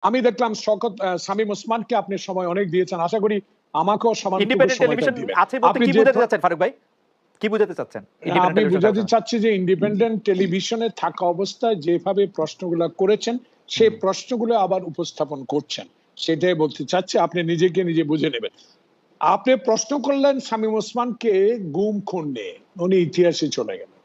আমি দেখলাম শওকত শামীম ওসমানকে আপনি সময় অনেক দিয়েছেন, আশা করি আমাকেও সমানটুকু ইন্ডিপেন্ডেন্ট সময়টা টেলিভিশন দিবেন। আছে বলতে কি বোঝাতে চাচ্ছেন ফারুক ভাই? কি বোঝাতে চাচ্ছেন? আমি বুঝাতে চাচ্ছি যে ইন্ডিপেন্ডেন্ট টেলিভিশনে থাকা অবস্থায় যেভাবে প্রশ্নগুলো করেছেন সেই প্রশ্নগুলো আবার উপস্থাপন করছেন, সেটাই বলতে চাচ্ছি, আপনি নিজেকে নিজে বুঝে নেবেন। আপনি প্রশ্ন করলেন শামীম ওসমানকে গুম খুন নিয়ে, উনি ইতিহাসে চলে গেলেন।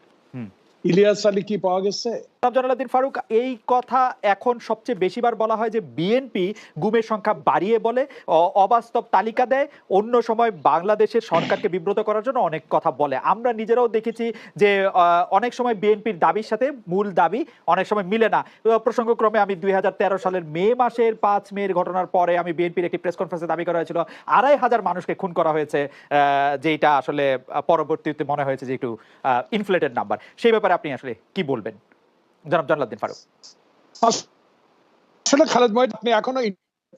ইলিয়াস আলী কি পাওয়া গেছে? জালালউদ্দিন ফারুক, এই কথা এখন সবচেয়ে বেশিবার বলা হয় যে বিএনপি গুমের সংখ্যা বাড়িয়ে বলে, অবাস্তব তালিকা দেয়, অন্য সময় বাংলাদেশের সরকারকে বিব্রত করার জন্য অনেক কথা বলে। আমরা নিজেরাও দেখেছি যে অনেক সময় বিএনপির দাবির সাথে মূল দাবি অনেক সময় মিলে না। প্রসঙ্গক্রমে আমি 2013 সালের মে মাসের 5 মের ঘটনার পরে আমি বিএনপির একটি প্রেস কনফারেন্সে দাবি করা হয়েছিল 2,500 মানুষকে খুন করা হয়েছে, যেটা আসলে পরবর্তীতে মনে হয়েছে যে একটু ইনফ্লেটেড নাম্বার। সেই ব্যাপারে আপনি আসলে কি বলবেন জনাব জালালউদ্দিন ফারুক? আসলে খালেদ মহিউদ্দিন, আপনি এখনো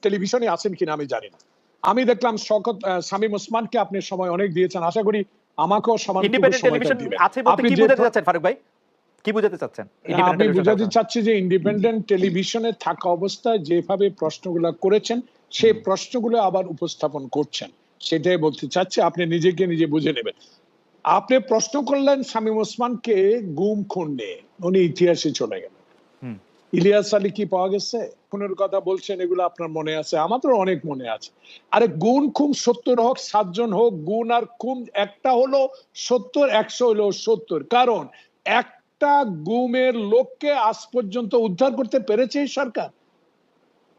টেলিভিশনে আছেন কিনা আমি জানি না। আমি দেখলাম শওকত শামীম ওসমানকে আপনি সময় অনেক দিয়েছেন, আশা করি আমাকেও সমানটুকু সময়টা দিবেন। আছে বলতে কি বোঝাতে চাচ্ছেন ফারুক ভাই? কি বোঝাতে চাচ্ছেন? আমি বুঝাতে চাচ্ছি যে ইন্ডিপেন্ডেন্ট টেলিভিশনে থাকা অবস্থায় যেভাবে প্রশ্নগুলো করেছেন সেই প্রশ্নগুলো আবার উপস্থাপন করছেন, সেটাই বলতে চাচ্ছি, আপনি নিজেকে নিজে বুঝে নেবেন। আপনি প্রশ্ন করলেন শামীম ওসমানকে গুম খুন নিয়ে, উনি ইতিহাসে চলে গেলেন। ইলিয়াস আলী কি পাওয়া গেছে? খুনের কথা বলছেন, এগুলো আপনার মনে আছে, আমাদের অনেক মনে আছে। আরে গুণ খুন 70 হোক 7 জন হোক, গুণ আর খুন একটা হলো 70, 100 হলো 70। কারণ একটা গুমের লোককে আজ পর্যন্ত উদ্ধার করতে পেরেছে এই সরকার।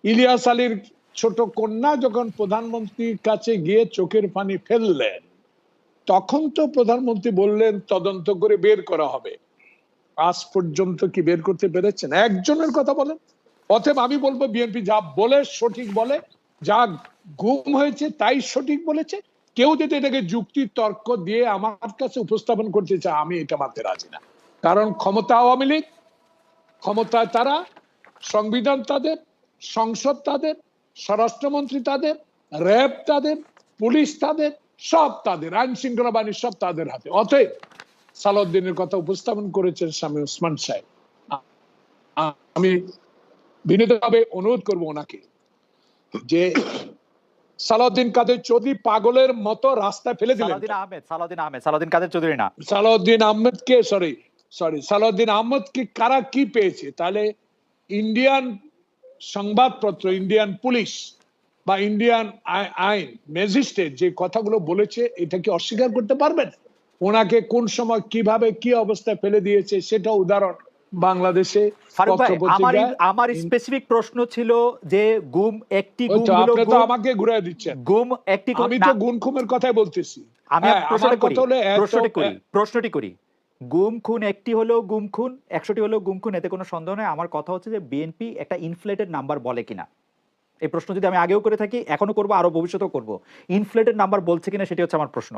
ইলিয়াস আলীর ছোট কন্যা যখন প্রধানমন্ত্রীর কাছে গিয়ে চোখের পানি ফেললেন, তখন তো প্রধানমন্ত্রী বললেন তদন্ত করে বের করা হবে। আজ পর্যন্ত কি বের করতে পেরেছেন? একজনের কথা বলেন। অতএব আমি বলবো বিএনপি যা বলে সঠিক বলে, যা গুম হয়েছে তাই সঠিক বলেছে। কেউ যদি এটাকে যুক্তি তর্ক দিয়ে আমার কাছে উপস্থাপন করতে চায়, আমি এটা মানতে রাজি না। কারণ ক্ষমতা আওয়ামী লীগ, ক্ষমতায় তারা, সংবিধান তাদের, সংসদ তাদের, স্বরাষ্ট্রমন্ত্রী তাদের, র্যাব তাদের, পুলিশ তাদের, সব তাদের, আইন শৃঙ্খলা বাহিনী সব তাদের হাতে। অতএব সালাউদ্দিনের কথা উপস্থাপন করেছেন শামীম ওসমান সাহেব, আমি বিনীতভাবে অনুরোধ করব ওনাকে যে সালাউদ্দিন কাদের চৌধুরী পাগলের মতো রাস্তায় ফেলে দিলেন। সালাউদ্দিন কাদের চৌধুরী না, সালাউদ্দিন আহমেদকে সালাউদ্দিন আহমেদকে কারা কি পেয়েছে? তাহলে ইন্ডিয়ান সংবাদপত্র, ইন্ডিয়ান পুলিশ বা ইন্ডিয়ান আইন ম্যাজিস্ট্রেট যে কথাগুলো বলেছে, এটা কি অস্বীকার করতে পারবেন? ওনাকে কোন সময় কিভাবে কি অবস্থায় ফেলে দিয়েছে সেটা উদাহরণ বাংলাদেশে। আমার স্পেসিফিক প্রশ্ন ছিল যে গুম একটি গুম হলো, আপনি তো আমাকে ঘুরিয়ে দিচ্ছেন। গুম একটি, আমি তো গুম খুনের কথাই বলতেছি। আমি প্রশ্নটি করি, গুম খুন একটি হলো গুম খুন, 100টি হলো গুম খুন, এতে কোনো সন্দেহ নেই। আমার কথা হচ্ছে যে বিএনপি একটা ইনফ্লেটেড নাম্বার বলে কিনা। এই প্রশ্ন যদি আমি আগেও করে থাকি, এখনো করবো, আরো ভবিষ্যতেও করবো, ইনফ্লেটেড নাম্বার বলছে কিনা সেটি হচ্ছে আমার প্রশ্ন।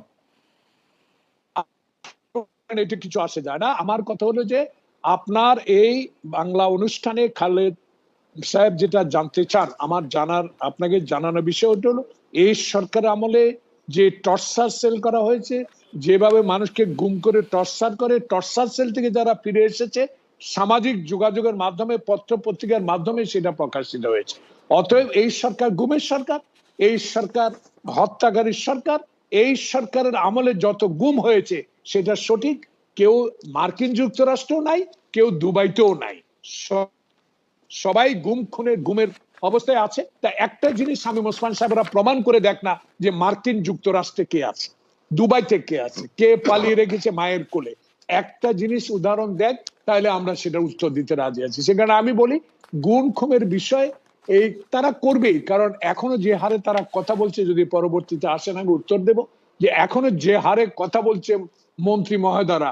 এটা কিছু আসে যায় না। আমার কথা হলো যে আপনার এই বাংলা অনুষ্ঠানে খালেদ সাহেব যেটা জানতে চান, আমার জানার, আপনাকে জানানোর বিষয় হলো এই সরকার আমলে যে টর্চার সেল করা হয়েছে, যেভাবে মানুষকে গুম করে টর্চার করে, টর্চার সেল থেকে যারা ফিরে এসেছে সামাজিক যোগাযোগের মাধ্যমে, পত্র পত্রিকার মাধ্যমে সেটা প্রকাশিত হয়েছে। অতএব এই সরকার গুমের সরকার, এই সরকার হত্যাকারীর সরকার। এই সরকারের আমলে যত গুম হয়েছে সেটা সঠিক। কেউ মার্কিন যুক্তরাষ্ট্রেও নাই, কেউ দুবাইতেও নাই, সবাই গুম খুনের গুমের অবস্থায় আছে। তা একটা জিনিস শামীম ওসমান সাহেবরা প্রমাণ করে দেখ না যে মার্কিন যুক্তরাষ্ট্রে কে আছে, দুবাইতে কে আছে, কে পালিয়ে রেখেছে মায়ের কোলে। একটা জিনিস উদাহরণ দেখ, তাহলে আমরা সেটা উত্তর দিতে রাজি আছি। সেখানে আমি বলি গুম খুনের বিষয় এই তারা করবেই, কারণ এখনো যে হারে তারা কথা বলছে, যদি পরবর্তীতে আসেন আমি উত্তর দেব যে এখনো যে হারে কথা বলছে মন্ত্রী মহোদয়রা,